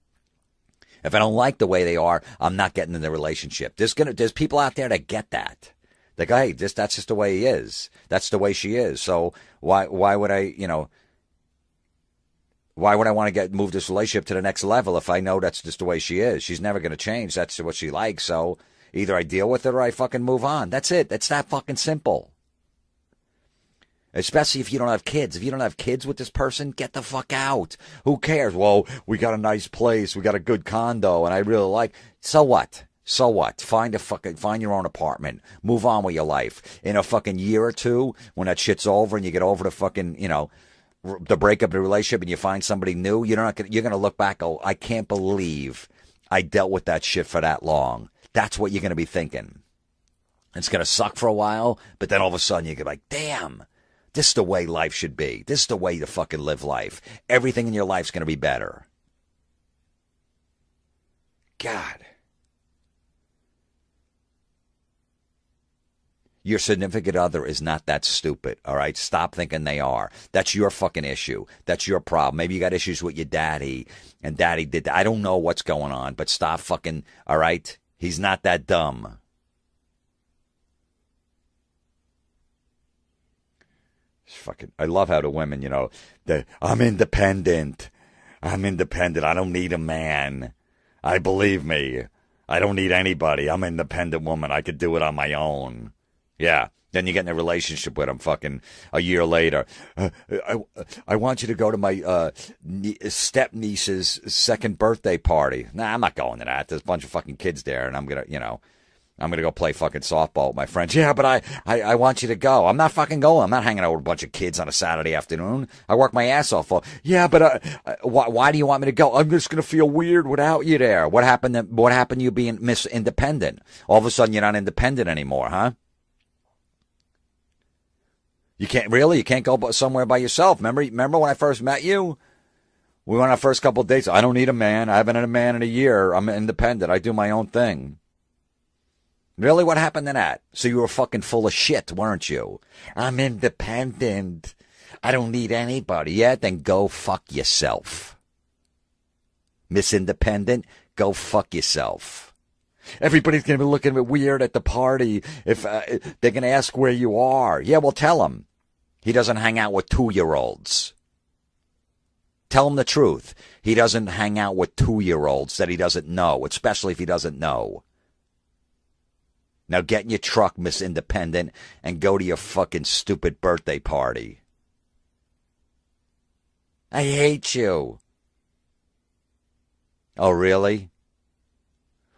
If I don't like the way they are, I'm not getting in the relationship. There's people out there that get that. They go, hey, that's just the way he is. That's the way she is. So why would I, why would I want to move this relationship to the next level if I know that's just the way she is? She's never going to change. That's what she likes. So either I deal with it or I fucking move on. That's it. It's that fucking simple. Especially if you don't have kids. If you don't have kids with this person, get the fuck out. Who cares? Well, we got a nice place. We got a good condo and I really like. So what? So what? Find your own apartment. Move on with your life. In a fucking year or two, when that shit's over and you get over the fucking, the breakup of the relationship and you find somebody new, you're going to look back and go, I can't believe I dealt with that shit for that long. That's what you're going to be thinking. It's going to suck for a while, but then all of a sudden you get like, damn, this is the way life should be. This is the way to fucking live life. Everything in your life's going to be better. God. Your significant other is not that stupid, all right? Stop thinking they are. That's your fucking issue. That's your problem. Maybe you got issues with your daddy, and daddy did that. I don't know what's going on, but stop fucking, all right? He's not that dumb. I love how the women, I'm independent. I'm independent. I don't need a man. Believe me, I don't need anybody. I'm an independent woman. I could do it on my own. Yeah. Then you get in a relationship with him fucking a year later. I want you to go to my step-niece's second birthday party. Nah, I'm not going to that. There's a bunch of fucking kids there, and I'm going to go play fucking softball with my friends. Yeah, but I want you to go. I'm not fucking going. I'm not hanging out with a bunch of kids on a Saturday afternoon. I work my ass off. Yeah, but why do you want me to go? I'm just going to feel weird without you there. What happened to you being Miss Independent? All of a sudden you're not independent anymore, huh? You can't go somewhere by yourself. Remember when I first met you? We went on our first couple of dates. I don't need a man. I haven't had a man in a year. I'm independent. I do my own thing. Really? What happened to that? So you were fucking full of shit, weren't you? I'm independent. I don't need anybody. Yeah, then go fuck yourself. Miss Independent, go fuck yourself. Everybody's going to be looking a bit weird at the party if they're going to ask where you are. Yeah, well, tell him. He doesn't hang out with 2-year-olds. Tell him the truth. He doesn't hang out with 2-year-olds that he doesn't know, especially if he doesn't know. Now get in your truck, Miss Independent, and go to your fucking stupid birthday party. I hate you. Oh, really?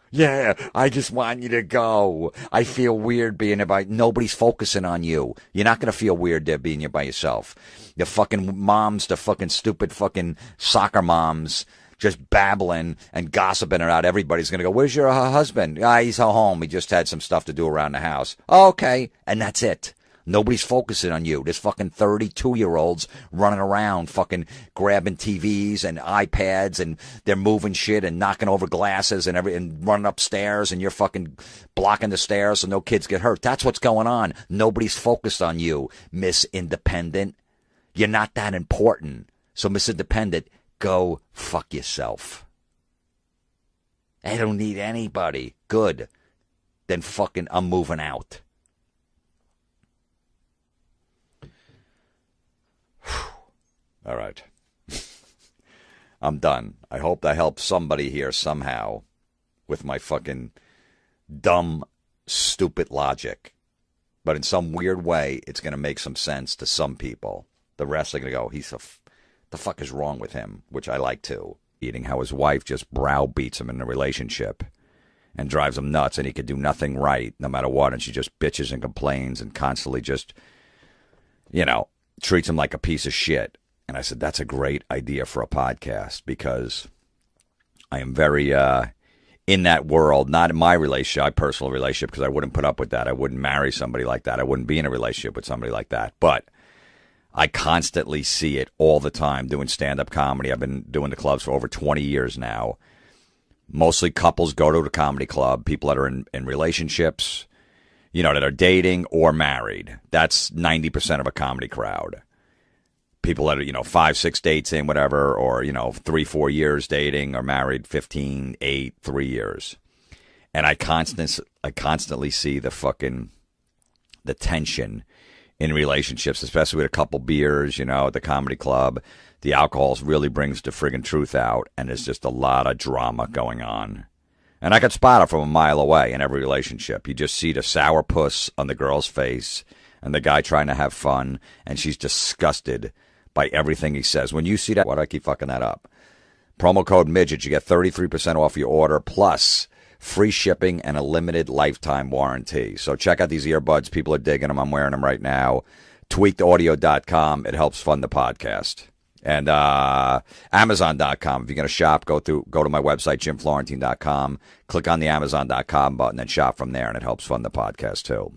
Yeah, I just want you to go. I feel weird being about. Nobody's focusing on you. You're not going to feel weird there being here by yourself. The fucking moms, the fucking stupid fucking soccer moms just babbling and gossiping around. Everybody's going to go, where's your husband? He's at home. He just had some stuff to do around the house. Oh, okay. And that's it. Nobody's focusing on you. There's fucking 32-year-olds running around fucking grabbing TVs and iPads, and they're moving shit and knocking over glasses and running upstairs, and you're fucking blocking the stairs so no kids get hurt. That's what's going on. Nobody's focused on you, Miss Independent. You're not that important. So, Miss Independent, go fuck yourself. I don't need anybody. Good. Then fucking I'm moving out. All right. I'm done. I hope that helps somebody here somehow with my fucking dumb, stupid logic. But in some weird way, it's going to make some sense to some people. The rest are going to go, the fuck is wrong with him? Which I like too. Eating how his wife just browbeats him in a relationship and drives him nuts, and he could do nothing right no matter what. And she just bitches and complains and constantly just, treats him like a piece of shit. And I said, that's a great idea for a podcast, because I am very in that world, not in my relationship, my personal relationship, because I wouldn't put up with that. I wouldn't marry somebody like that. I wouldn't be in a relationship with somebody like that. But I constantly see it all the time doing stand-up comedy. I've been doing the clubs for over 20 years now. Mostly couples go to the comedy club, people that are in relationships, that are dating or married. That's 90% of a comedy crowd. People that are, 5, 6 dates in, whatever, or, 3, 4 years dating, or married 15, 8, 3 years. And I constantly see the tension in relationships, especially with a couple beers, at the comedy club. The alcohol really brings the friggin' truth out, and there's just a lot of drama going on. And I could spot it from a mile away in every relationship. You just see the sourpuss on the girl's face and the guy trying to have fun, and she's disgusted by everything he says. When you see that, why do I keep fucking that up? Promo code Midget, you get 33% off your order, plus free shipping and a limited lifetime warranty. So check out these earbuds. People are digging them. I'm wearing them right now. Tweakedaudio.com. It helps fund the podcast. And Amazon.com. If you're going to shop, go to my website, JimFlorentine.com. Click on the Amazon.com button and shop from there, and it helps fund the podcast too.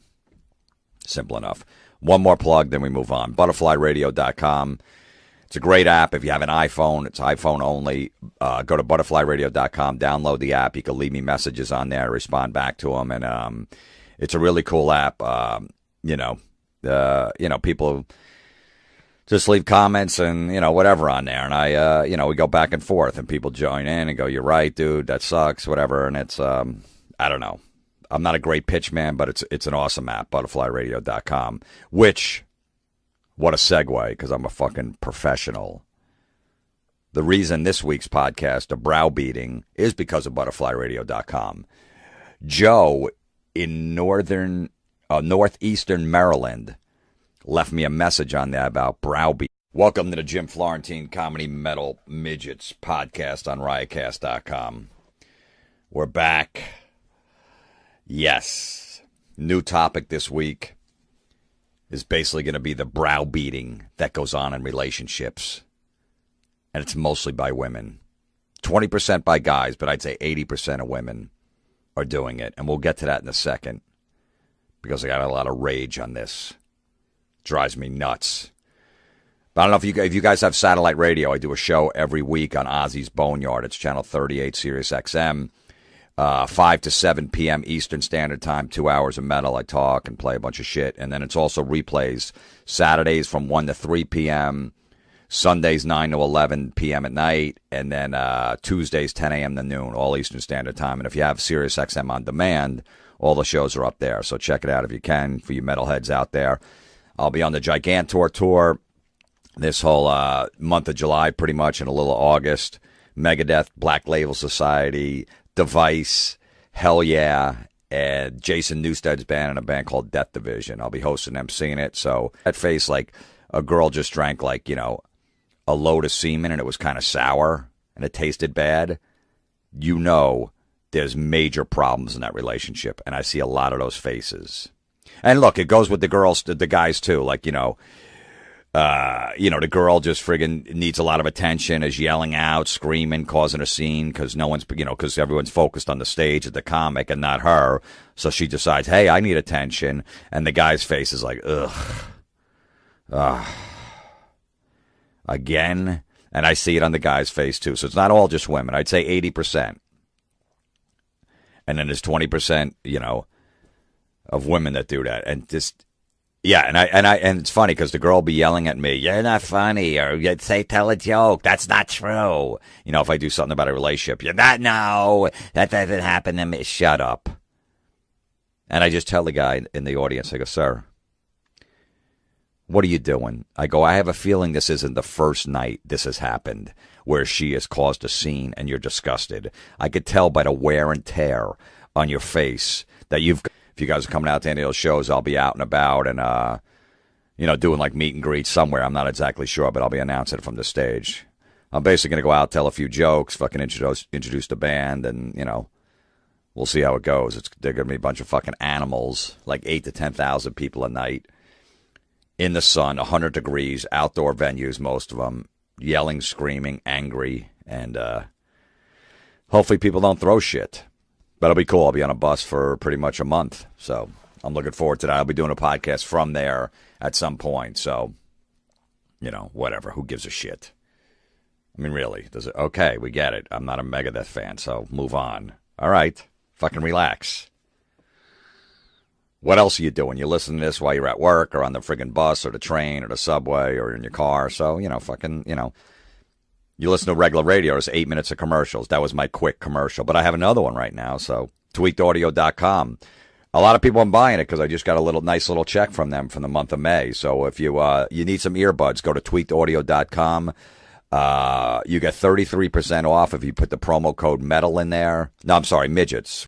Simple enough. One more plug, then we move on. ButterflyRadio.com. It's a great app. If you have an iPhone, it's iPhone only. Go to ButterflyRadio.com, download the app. You can leave me messages on there, respond back to them, and it's a really cool app. People just leave comments and whatever on there, and I we go back and forth, and people join in and go, "You're right, dude. That sucks," whatever, and it's I don't know. I'm not a great pitch man, but it's an awesome app, ButterflyRadio.com, which, what a segue, because I'm a fucking professional. The reason this week's podcast, a browbeating, is because of ButterflyRadio.com. Joe in northeastern Maryland left me a message on there about browbeating. Welcome to the Jim Florentine Comedy Metal Midgets podcast on Riotcast.com. We're back. Yes. New topic this week is basically going to be the browbeating that goes on in relationships. And it's mostly by women. 20% by guys, but I'd say 80% of women are doing it. And we'll get to that in a second, because I got a lot of rage on this. Drives me nuts. But I don't know if you guys have satellite radio. I do a show every week on Ozzy's Boneyard. It's channel 38, Sirius XM. 5 to 7 p.m. Eastern Standard Time, 2 hours of metal. I talk and play a bunch of shit. And then it's also replays Saturdays from 1 to 3 p.m., Sundays 9 to 11 p.m. at night, and then Tuesdays 10 a.m. to noon, all Eastern Standard Time. And if you have SiriusXM on demand, all the shows are up there. So check it out if you can for you metalheads out there. I'll be on the Gigantor tour this whole month of July, pretty much, and a little August. Megadeth, Black Label Society, Device, Hell Yeah, and Jason Newsted's band and a band called Death Division. I'll be hosting them, seeing it. So that face, like a girl just drank, like, you know, a load of semen and it was kind of sour and it tasted bad. You know there's major problems in that relationship, and I see a lot of those faces. And look, it goes with the girls, the guys too. Like, you know, the girl just friggin' needs a lot of attention, is yelling out, screaming, causing a scene because no one's, you know, because everyone's focused on the stage at the comic and not her. So she decides, hey, I need attention. And the guy's face is like, ugh, again. And I see it on the guy's face too. So it's not all just women. I'd say 80%. And then there's 20%, you know, of women that do that. And just, yeah, and it's funny because the girl will be yelling at me, you're not funny, or you'd say, tell a joke. That's not true. You know, if I do something about a relationship, you're not, no, that doesn't happen to me. Shut up. And I just tell the guy in the audience, I go, sir, what are you doing? I go, I have a feeling this isn't the first night this has happened where she has caused a scene and you're disgusted. I could tell by the wear and tear on your face that if you guys are coming out to any of those shows, I'll be out and about and, you know, doing like meet and greets somewhere. I'm not exactly sure, but I'll be announcing it from the stage. I'm basically going to go out, tell a few jokes, fucking introduce the band, and, you know, we'll see how it goes. They're going to be a bunch of fucking animals, like 8 to 10,000 people a night. In the sun, 100 degrees, outdoor venues, most of them, yelling, screaming, angry, and hopefully people don't throw shit. But it'll be cool. I'll be on a bus for pretty much a month, so I'm looking forward to that. I'll be doing a podcast from there at some point, so, you know, whatever. Who gives a shit? I mean, really, okay, we get it. I'm not a Megadeth fan, so move on. All right, fucking relax. What else are you doing? You listen to this while you're at work or on the friggin' bus or the train or the subway or in your car. So, you know, fucking, you know, you listen to regular radio, it's 8 minutes of commercials. That was my quick commercial. But I have another one right now. So tweakedaudio.com. A lot of people are buying it because I just got a nice little check from them from the month of May. So if you need some earbuds, go to tweakedaudio.com. You get 33% off if you put the promo code METAL in there. No, I'm sorry, midgets.